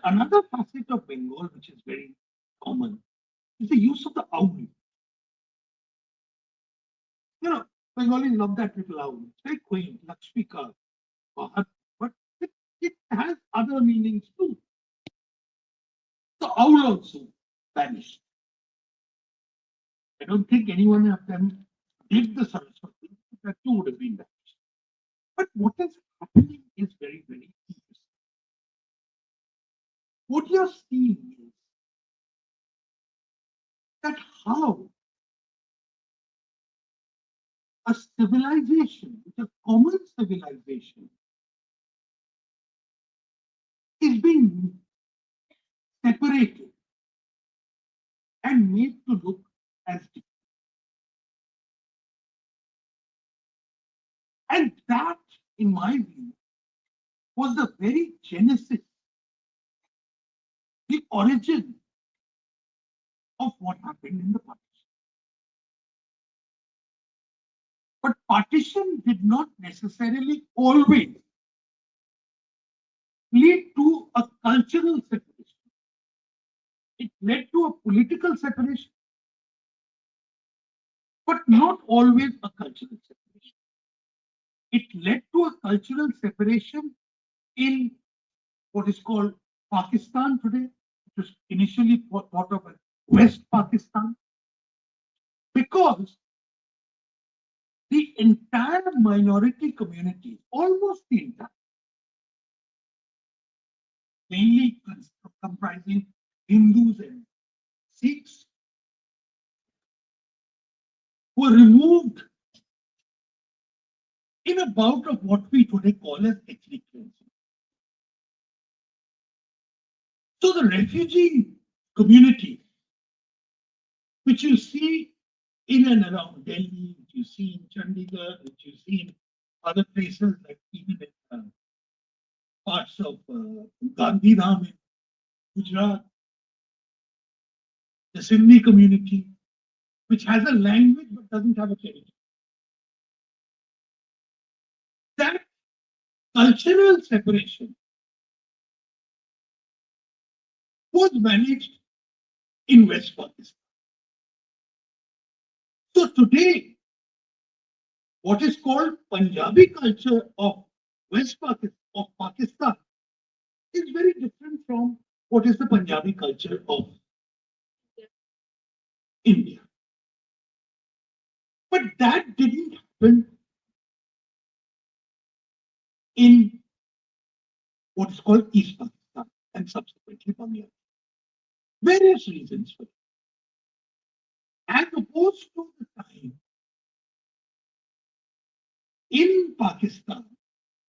Another facet of Bengal, which is very common, is the use of the owl. You know, Bengalis love that little owl. It's very quaint, Lakshmika, but it has other meanings too. The owl also vanished. I don't think anyone of them did the Saraswati. That too would have been vanished. But what is happening is very, very interesting. What you're seeing is that how a civilization, a common civilization, is being separated and made to look as different. And that, in my view, was the very genesis, the origin of what happened in the partition. But partition did not necessarily always lead to a cultural separation. It led to a political separation, but not always a cultural separation. It led to a cultural separation in what is called Pakistan today, which was initially thought of as West Pakistan, because the entire minority community, almost the entire, mainly comprising Hindus and Sikhs, were removed in a bout of what we today call as ethnic cleansing. So the refugee community, which you see in and around Delhi, which you see in Chandigarh, which you see in other places like even in parts of Gandhidham in Gujarat, the Sindhi community, which has a language but doesn't have a territory. That cultural separation was managed in West Pakistan. So today, what is called Punjabi culture of West Pakistan is very different from what is the Punjabi culture of India. But that didn't happen in what is called East Pakistan and subsequently Bangladesh. Various reasons for it. As opposed to the time in Pakistan,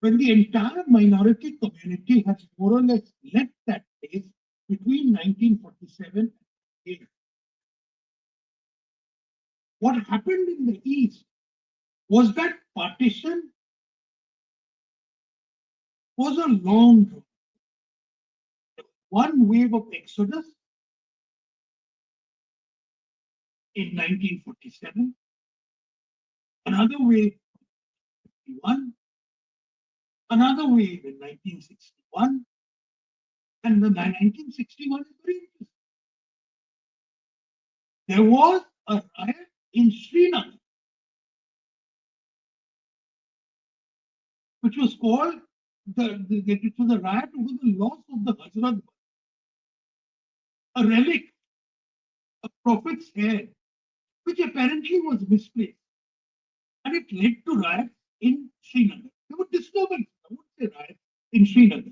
when the entire minority community has more or less left that place between 1947 and 1948. What happened in the East was that partition was a long draw. One wave of exodus in 1947, another wave in 1951, another wave in 1961, and the 1961 is very interesting. There was a riot in Srinagar, which was called it was a riot over the loss of the Hazrat, a relic, a prophet's hair, which apparently was misplaced. And it led to riots in Srinagar. There were disturbances, I won't say riots in Srinagar.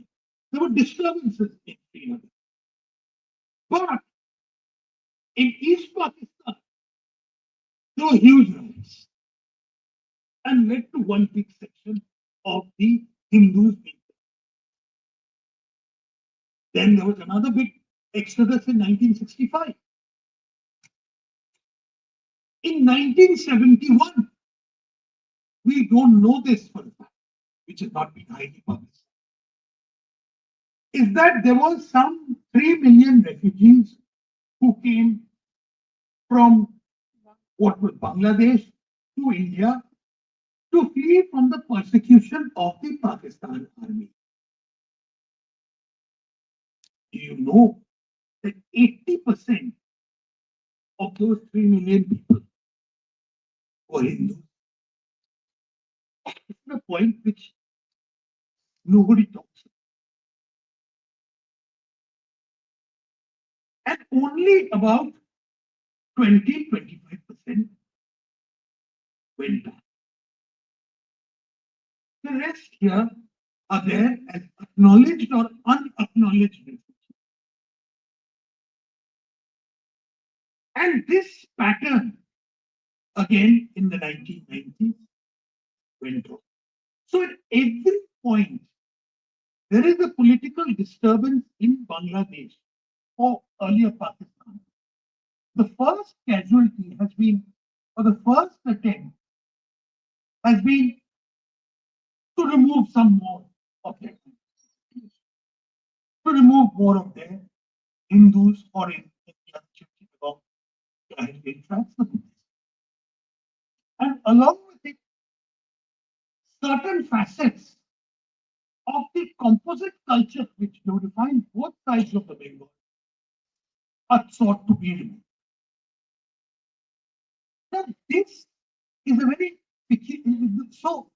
There were disturbances in Srinagar. But in East Pakistan, there were huge riots and led to one big section of the Hindus being. Then there was another big exodus in 1965. In 1971, we don't know this for a fact, which has not been highly published, is that there was some 3 million refugees who came from what was Bangladesh to India to flee from the persecution of the Pakistan army. Do you know that 80% of those 3 million people were Hindus? It's the point which nobody talks about. And only about 20-25% went back. The rest here are there as acknowledged or unacknowledged refugees. And this pattern, again in the 1990s, went on. So at every point, there is a political disturbance in Bangladesh or earlier Pakistan. The first casualty has been, or the first attempt has been to remove some more of their Hindus, to remove more of their Hindus or in the other transferred. And along with it, certain facets of the composite culture which you define both sides of the Bengal are sought to be removed. Now, this is a very so